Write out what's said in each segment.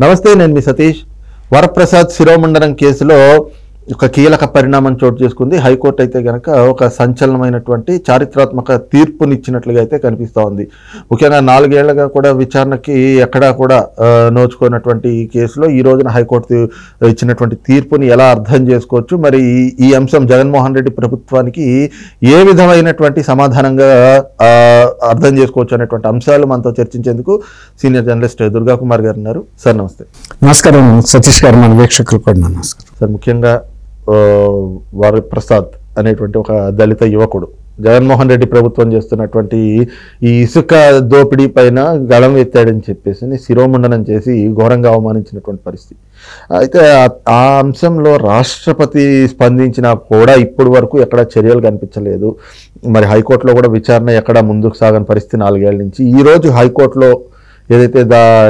నమస్తే, నేను మీ సతీష్. వరప్రసాద్ శిరోమండనం కేసులో ఒక కీలక పరిణామం చోటు చేసుకుంది. హైకోర్టు అయితే కనుక ఒక సంచలనమైనటువంటి చారిత్రాత్మక తీర్పునిచ్చినట్లుగా అయితే కనిపిస్తూ ఉంది. ముఖ్యంగా 4 ఏళ్లుగా కూడా విచారణకి ఎక్కడా కూడా నోచుకున్నటువంటి ఈ కేసులో ఈ రోజున హైకోర్టు ఇచ్చినటువంటి తీర్పుని ఎలా అర్థం చేసుకోవచ్చు, మరి ఈ అంశం జగన్మోహన్ రెడ్డి ప్రభుత్వానికి ఏ విధమైనటువంటి సమాధానంగా అర్థం చేసుకోవచ్చు అనేటువంటి అంశాలు మనతో చర్చించేందుకు సీనియర్ జర్నలిస్ట్ దుర్గా కుమార్ గారు ఉన్నారు. సార్ నమస్తే. నమస్కారం సతీష్ గారు, మన వీక్షకులు కూడా నమస్కారం. సార్, ముఖ్యంగా వరప్రసాద్ అనేటువంటి ఒక దళిత యువకుడు జగన్మోహన్ రెడ్డి ప్రభుత్వం చేస్తున్నటువంటి ఈ ఇసుక దోపిడీ పైన గళం ఎత్తాడని చెప్పేసి శిరోమండనం చేసి ఘోరంగా అవమానించినటువంటి పరిస్థితి. అయితే ఆ అంశంలో రాష్ట్రపతి స్పందించినా కూడా ఇప్పటి వరకు ఎక్కడ చర్యలు కనిపించలేదు. మరి హైకోర్టులో కూడా విచారణ ఎక్కడ ముందుకు సాగని పరిస్థితి 4 ఏళ్ల నుంచి. ఈరోజు హైకోర్టులో ఏదైతే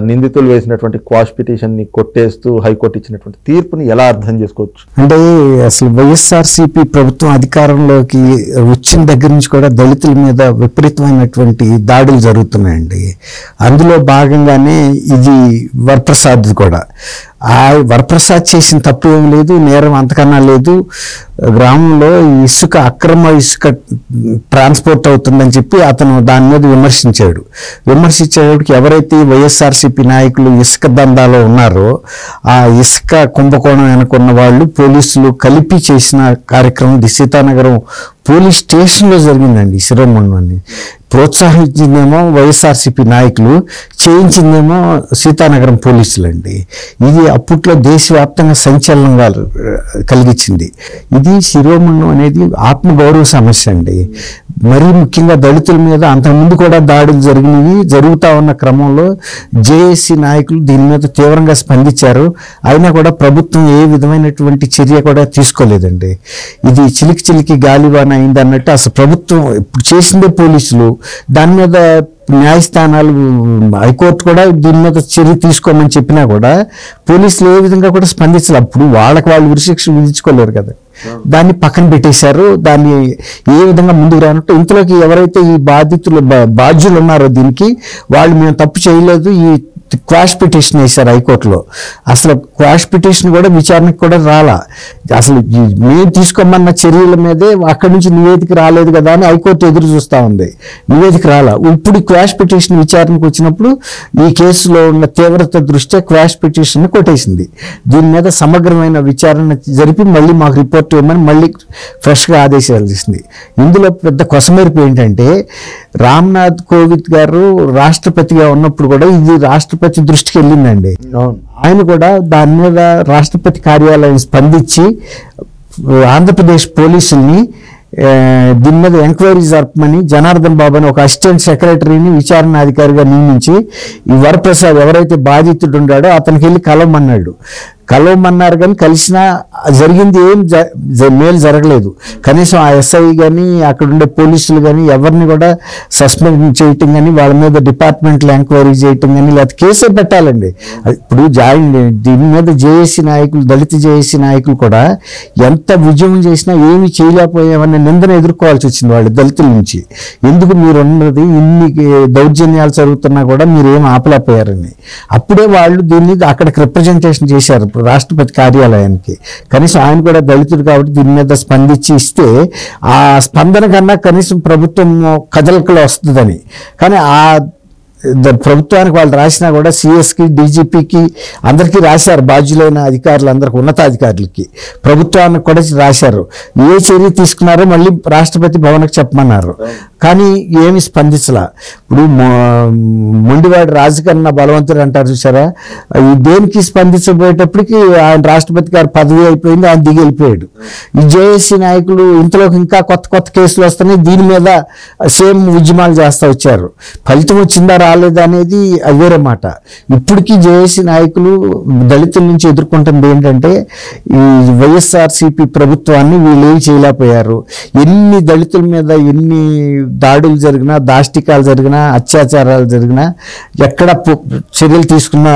నిందితులు వేసినటువంటి క్వాష్ పిటిషన్ని కొట్టేస్తూ హైకోర్టు ఇచ్చినటువంటి తీర్పుని ఎలా అర్థం చేసుకోవచ్చు? అంటే అసలు వైఎస్ఆర్సీపీ ప్రభుత్వం అధికారంలోకి వచ్చిన దగ్గర నుంచి కూడా దళితుల మీద విపరీతమైనటువంటి దాడులు జరుగుతున్నాయండి. అందులో భాగంగానే ఇది వరప్రసాద్ కూడా. ఆ వరప్రసాద్ చేసిన తప్పు ఏం లేదు, నేరం అంతకన్నా లేదు. గ్రామంలో ఇసుక అక్రమ ఇసుక ట్రాన్స్పోర్ట్ అవుతుందని చెప్పి అతను దాని మీద విమర్శించేటప్పటికి ఎవరైతే వైఎస్ఆర్సీపీ నాయకులు ఇసుక దందాలో ఉన్నారో ఆ ఇసుక కుంభకోణం వెనుకున్న వాళ్ళు పోలీసులు కలిపి చేసిన కార్యక్రమం సీతానగరం పోలీస్ స్టేషన్లో జరిగిందండి. శిరోమండనాన్ని ప్రోత్సహించిందేమో వైఎస్ఆర్సీపీ నాయకులు, చేయించిందేమో సీతానగరం పోలీసులు అండి. ఇది అప్పట్లో దేశవ్యాప్తంగా సంచలనంగా కలిగించింది. ఇది శిరోమండనం అనేది ఆత్మగౌరవ సమస్య అండి. మరీ ముఖ్యంగా దళితుల మీద అంతకుముందు కూడా దాడులు జరుగుతూ ఉన్న క్రమంలో జేఏసీ నాయకులు దీని మీద తీవ్రంగా స్పందించారు. అయినా కూడా ప్రభుత్వం ఏ విధమైనటువంటి చర్య కూడా తీసుకోలేదండి. ఇది చిలికి గాలివాన అయింది అన్నట్టు అసలు ప్రభుత్వం ఇప్పుడు చేసిందే పోలీసులు. దాని మీద న్యాయస్థానాలు, హైకోర్టు కూడా దీని మీద చర్య తీసుకోమని చెప్పినా కూడా పోలీసులు ఏ విధంగా కూడా స్పందించాలి. అప్పుడు వాళ్ళు ఉరిశిక్ష విధించుకోలేరు కదా, దాన్ని పక్కన పెట్టేశారు. దాన్ని ఏ విధంగా ముందుకు రానట్టు ఇంతలోకి ఎవరైతే ఈ బాధ్యులు ఉన్నారో దీనికి వాళ్ళు మేము తప్పు చేయలేదు, ఈ క్వాష్ పిటిషన్ వేశారు హైకోర్టులో. అసలు క్వాష్ పిటిషన్ కూడా విచారణకు కూడా రాలా. అసలు మేము తీసుకోమన్న చర్యల మీదే అక్కడి నుంచి నివేదిక రాలేదు కదా అని హైకోర్టు ఎదురు చూస్తూ ఉంది. నివేదిక రాలా. ఇప్పుడు క్వాష్ పిటిషన్ విచారణకు వచ్చినప్పుడు ఈ కేసులో ఉన్న తీవ్రత దృష్ట్యా క్వాష్ పిటిషన్ కొట్టేసింది. దీని మీద సమగ్రమైన విచారణ జరిపి మళ్ళీ మాకు రిపోర్ట్ ఇవ్వమని మళ్ళీ ఫ్రెష్గా ఆదేశాలు చేసింది. ఇందులో పెద్ద కొసమెరుపు ఏంటంటే రామ్నాథ్ కోవింద్ గారు రాష్ట్రపతిగా ఉన్నప్పుడు కూడా ఇది రాష్ట్రపతి దృష్టికి వెళ్ళిందండి. ఆయన కూడా దాని మీద రాష్ట్రపతి కార్యాలయం స్పందించి ఆంధ్రప్రదేశ్ పోలీసుల్ని దీని మీద ఎంక్వైరీ జరపమని జనార్దన్ బాబు అని ఒక అసిస్టెంట్ సెక్రటరీని విచారణ అధికారిగా నియమించి ఈ వరప్రసాద్ ఎవరైతే బాధితుడు ఉన్నాడో అతనికి వెళ్ళి కలవమన్నారు. కానీ కలిసినా జరిగింది ఏం మేలు జరగలేదు. కనీసం ఆ ఎస్ఐ కానీ అక్కడ ఉండే పోలీసులు కానీ ఎవరిని కూడా సస్పెండ్ చేయటం కానీ వాళ్ళ మీద డిపార్ట్మెంట్లో ఎంక్వైరీ చేయటం కానీ లేకపోతే కేసే పెట్టాలండి. ఇప్పుడు దీని మీద జేఏసీ నాయకులు, దళిత జేఏసీ నాయకులు కూడా ఎంత ఉద్యమం చేసినా ఏమీ చేయలేకపోయామనే నిందన ఎదుర్కోవాల్సి వచ్చింది వాళ్ళు దళితుల నుంచి. ఎందుకు మీరు ఉన్నది ఇన్ని దౌర్జన్యాలు జరుగుతున్నా కూడా మీరు ఏం ఆపలేకపోయారని. అప్పుడే వాళ్ళు దీన్ని అక్కడికి రిప్రజెంటేషన్ చేశారు రాష్ట్రపతి కార్యాలయానికి. కనీసం ఆయన కూడా దళితుడు కాబట్టి దీని మీద స్పందించి ఇస్తే ఆ స్పందన కన్నా కనీసం ప్రభుత్వం కదలికలో వస్తుందని. కానీ ఆ ప్రభుత్వానికి వాళ్ళు రాసినా కూడా సిఎస్కి, డీజీపీకి అందరికీ రాశారు. బాధ్యులైన అధికారులందరికీ, ఉన్నతాధికారులకి, ప్రభుత్వానికి కూడా రాశారు. ఏ చర్య తీసుకున్నారో మళ్ళీ రాష్ట్రపతి భవన్కి చెప్పమన్నారు. కానీ ఏమి స్పందించలా. ఇప్పుడు మొండివాడి రాజకన్న బలవంతుడు అంటారు చూసారా, దేనికి స్పందించబోయేటప్పటికి ఆయన రాష్ట్రపతి గారు పదవి అయిపోయింది, ఆయన దిగి వెళ్ళిపోయాడు. ఈ జేఏసీ నాయకులు ఇంతలోకి ఇంకా కొత్త కేసులు వస్తున్నాయి, దీని మీద సేమ్ ఉద్యమాలు చేస్తూ వచ్చారు. ఫలితం వచ్చిందా రాలేదా అనేది అది వేరే మాట. ఇప్పటికీ జేఏసీ నాయకులు దళితుల నుంచి ఎదుర్కొంటుంది ఏంటంటే ఈ వైఎస్ఆర్సీపీ ప్రభుత్వాన్ని వీళ్ళు ఏమి చేయలేకపోయారు. ఎన్ని దళితుల మీద ఎన్ని దాడులు జరిగినా, దాష్టికాలు జరిగినా, అత్యాచారాలు జరిగినా ఎక్కడ చర్యలు తీసుకున్న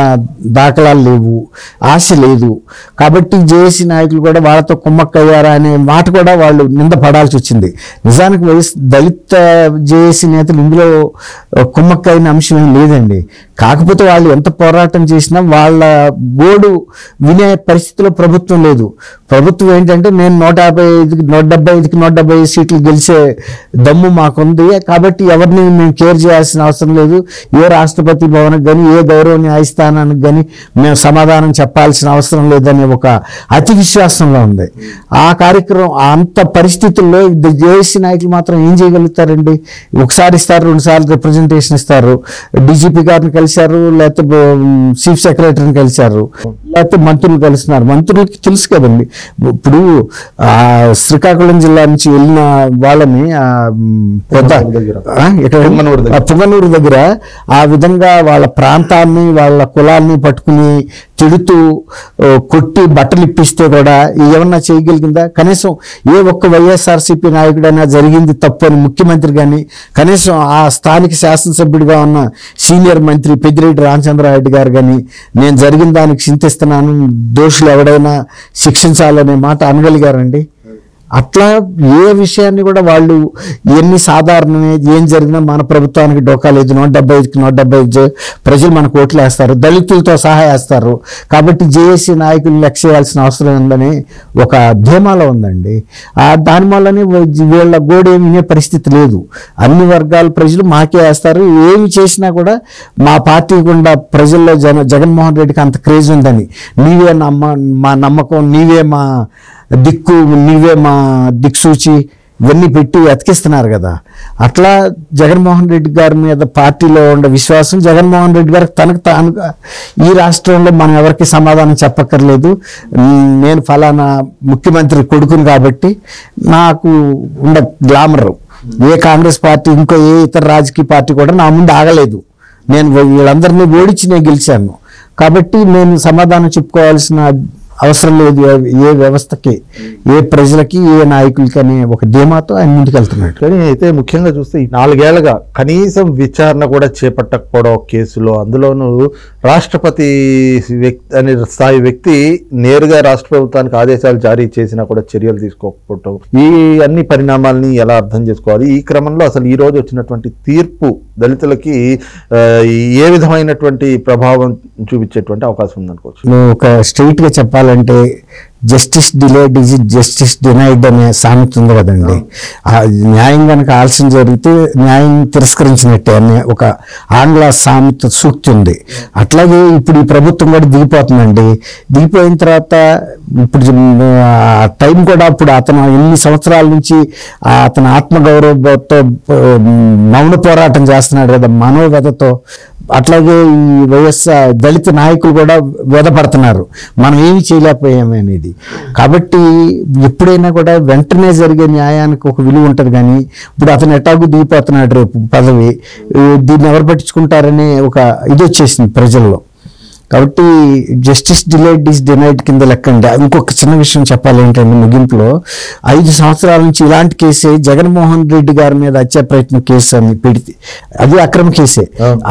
దాఖలాలు లేవు, ఆశ లేదు. కాబట్టి జేఏసీ నాయకులు కూడా వాళ్ళతో కుమ్మక్కయ్యారా అనే మాట కూడా వాళ్ళు నిందపడాల్సి వచ్చింది. నిజానికి దళిత జేఏసీ నేతలు ఇందులో కుమ్మక్కైన అంశం ఏం లేదండి. కాకపోతే వాళ్ళు ఎంత పోరాటం చేసినా వాళ్ళ గోడు వినే పరిస్థితిలో ప్రభుత్వం లేదు. ప్రభుత్వం ఏంటంటే నేను 175 సీట్లు గెలిచే దమ్ము మాకుంది కాబట్టి ఎవరిని మేము కేర్ చేయాల్సిన అవసరం లేదు, ఏ రాష్ట్రపతి భవన్కి కానీ ఏ గౌరవ న్యాయస్థానానికి కానీ మేము సమాధానం చెప్పాల్సిన అవసరం లేదనే ఒక అతి విశ్వాసంలో ఉంది. ఆ కార్యక్రమం అంత పరిస్థితుల్లో జేఏసీ నాయకులు మాత్రం ఏం చేయగలుగుతారండి? ఒకసారి ఇస్తారు, 2 సార్లు రిప్రజెంటేషన్ ఇస్తారు, డీజీపీ గారిని కలిశారు, లేకపోతే చీఫ్ సెక్రటరీని కలిశారు, లేకపోతే మంత్రులు కలుస్తున్నారు. మంత్రులకి తెలుసు కదండి, ఇప్పుడు శ్రీకాకుళం జిల్లా నుంచి వెళ్ళిన వాళ్ళని పుంగనూరు దగ్గర ఆ విధంగా వాళ్ళ ప్రాంతాన్ని వాళ్ళ కులాన్ని పట్టుకుని తిడుతూ కొట్టి బట్టలు ఇప్పిస్తే కూడా ఏమన్నా చేయగలిగిందా? కనీసం ఏ ఒక్క వైఎస్ఆర్సీపీ నాయకుడైనా జరిగింది తప్పు అని ముఖ్యమంత్రి కానీ, కనీసం ఆ స్థానిక శాసనసభ్యుడిగా ఉన్న సీనియర్ మంత్రి పెద్దిరెడ్డి రామచంద్రారెడ్డి గారు కానీ నేను జరిగిన దానికి చింతిస్తున్నాను, దోషులు ఎవడైనా శిక్షించాలనే మాట అనగలిగారండి? అట్లా ఏ విషయాన్ని కూడా వాళ్ళు ఎన్ని సాధారణమే ఏం జరిగినా మన ప్రభుత్వానికి డోకా లేదు, 175కి 175 ప్రజలు మనకు ఓట్లు వేస్తారు, దళితులతో సహా వేస్తారు కాబట్టి జేఏసీ నాయకులు లెక్క చేయాల్సిన అవసరం ఉందని ఒక ధీమాలో ఉందండి. దాని వల్లనే వీళ్ళ గోడేమి వినే పరిస్థితి లేదు. అన్ని వర్గాల ప్రజలు మాకే వేస్తారు, ఏమి చేసినా కూడా మా పార్టీ గుండా ప్రజల్లో జగన్మోహన్ రెడ్డికి అంత క్రేజ్ ఉందని, నీవే మా నమ్మకం, నీవే మా దిక్కు, నీవే మా దిక్సూచి ఇవన్నీ పెట్టి అతికిస్తున్నారు కదా. అట్లా జగన్మోహన్ రెడ్డి గారి మీద పార్టీలో ఉండే విశ్వాసం, జగన్మోహన్ రెడ్డి గారికి తనకు తానుగా ఈ రాష్ట్రంలో మనం ఎవరికి సమాధానం చెప్పక్కర్లేదు, నేను ఫలానా ముఖ్యమంత్రి కొడుకుని కాబట్టి నాకు ఉండే గ్లామర్ ఏ కాంగ్రెస్ పార్టీ ఇంకో ఏ ఇతర రాజకీయ పార్టీ కూడా నా ముందు ఆగలేదు, నేను వీళ్ళందరినీ ఓడించి నేను గెలిచాను కాబట్టి నేను సమాధానం చెప్పుకోవాల్సిన అవసరం లేదు ఏ వ్యవస్థకి, ఏ ప్రజలకి, ఏ నాయకులకి అనే ఒక ధీమాతో ఆయన ముందుకు వెళ్తున్నాడు. కానీ అయితే ముఖ్యంగా చూస్తే ఈ 4 ఏళ్లుగా కనీసం విచారణ కూడా చేపట్టకపోవడం కేసులో, అందులోనూ రాష్ట్రపతి అనే స్థాయి వ్యక్తి నేరుగా రాష్ట్ర ప్రభుత్వానికి ఆదేశాలు జారీ చేసినా కూడా చర్యలు తీసుకోకపోవటం, ఈ అన్ని పరిణామాలని ఎలా అర్థం చేసుకోవాలి? ఈ క్రమంలో అసలు ఈ రోజు వచ్చినటువంటి తీర్పు దళితులకి ఏ విధమైనటువంటి ప్రభావం చూపించేటువంటి అవకాశం ఉందనుకోవచ్చు? ఒక స్ట్రైట్ గా చెప్పాలంటే justice delayed is justice denied అనే సామెత ఉంది కదండి. న్యాయం కనుక ఆలస్యం జరిగితే న్యాయం తిరస్కరించినట్టే అనే ఒక ఆంగ్ల సామెత సూక్తి ఉంది. అట్లాగే ఇప్పుడు ఈ ప్రభుత్వం కూడా దిగిపోతుందండి. దిగిపోయిన తర్వాత ఇప్పుడు టైం కూడా ఇప్పుడు అతను ఎన్ని సంవత్సరాల నుంచి అతను ఆత్మగౌరవంతో మౌన పోరాటం చేస్తున్నాడు కదా, మనోవ్యధతో. అట్లాగే ఈ వైఎస్ఆర్ దళిత నాయకులు కూడా వ్యధపడుతున్నారు, మనం ఏమి చేయలేకపోయామే అనేది. కాబట్టి ఎప్పుడైనా కూడా వెంటనే జరిగే న్యాయానికి ఒక విలువ ఉంటుంది. కానీ ఇప్పుడు అతను ఎటాగు దిగిపోతున్నాడు రేపు పదవి, దీన్ని ఎవరు పట్టించుకుంటారనే ఒక ఇది వచ్చేసింది ప్రజల్లో. కాబట్టి జస్టిస్ డిలేడ్ ఈజ్ డినైడ్ కింద లెక్కండి. ఇంకొక చిన్న విషయం చెప్పాలి ఏంటంటే ముగింపులో, 5 సంవత్సరాల నుంచి ఇలాంటి కేసే జగన్మోహన్ రెడ్డి గారి మీద హత్యా ప్రయత్నం కేసు అని పెడితే అది అక్రమ కేసే.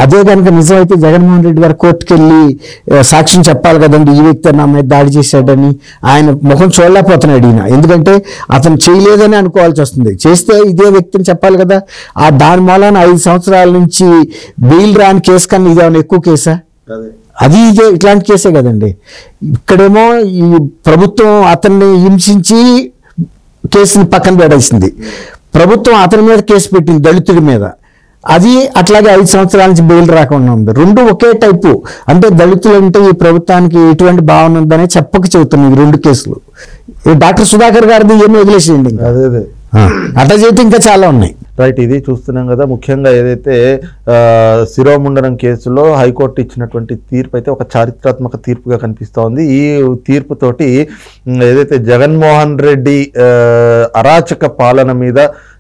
అదే కనుక నిజమైతే జగన్మోహన్ రెడ్డి గారు కోర్టుకు వెళ్ళి సాక్ష్యం చెప్పాలి కదండి, ఈ వ్యక్తి నా మీద దాడి చేశాడని. ఆయన ముఖం చూడలేకపోతున్నాడు ఈయన, ఎందుకంటే అతను చేయలేదని అనుకోవాల్సి వస్తుంది. చేస్తే ఇదే వ్యక్తిని చెప్పాలి కదా. దాని మూలాన 5 సంవత్సరాల నుంచి బెయిల్ రాని కేసు కన్నా ఇదేమైనా ఎక్కువ కేసా? అది ఇదే ఇట్లాంటి కేసే కదండి. ఇక్కడేమో ఈ ప్రభుత్వం అతన్ని హింసించి కేసుని పక్కన పెట్టేసింది, ప్రభుత్వం అతని మీద కేసు పెట్టింది దళితుడి మీద, అది అట్లాగే 5 సంవత్సరాల నుంచి బెయిల్ రాకుండా ఉంది. రెండు ఒకే టైపు. అంటే దళితులు అంటే ఈ ప్రభుత్వానికి ఎటువంటి భావన ఉందనే చెప్పక చెబుతున్నాయి ఈ 2 కేసులు. డాక్టర్ సుధాకర్ గారిది ఏమీ వదిలేసేయండి, అట్లా చేస్తే ఇంకా చాలా ఉన్నాయి. రైట్, ఇది చూస్తున్నాం కదా. ముఖ్యంగా ఏదైతే శిరోముండనం కేసులో హైకోర్టు ఇచ్చినటువంటి తీర్పు అయితే ఒక చారిత్రాత్మక తీర్పుగా కనిపిస్తూ ఉంది. ఈ తీర్పుతోటి ఏదైతే జగన్మోహన్ రెడ్డి అరాచక పాలన మీద,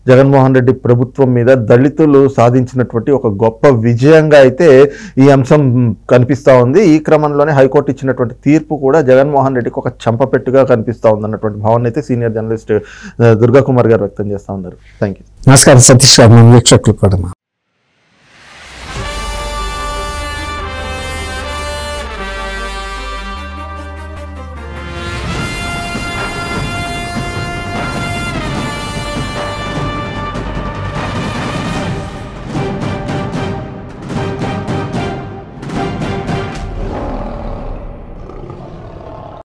జగన్మోహన్ రెడ్డి ప్రభుత్వం మీద దళితులు సాధించినటువంటి ఒక గొప్ప విజయంగా అయితే ఈ అంశం కనిపిస్తూ ఉంది. ఈ క్రమంలోనే హైకోర్టు ఇచ్చినటువంటి తీర్పు కూడా జగన్మోహన్ రెడ్డికి ఒక చంపపెట్టుగా కనిపిస్తూ ఉంది అన్నటువంటి భావన అయితే సీనియర్ జర్నలిస్ట్ దుర్గా కుమార్ గారు వ్యక్తం చేస్తూ ఉన్నారు. Thank you. నమస్కారం సతీష్ గారు, వీక్షకులు కూడా.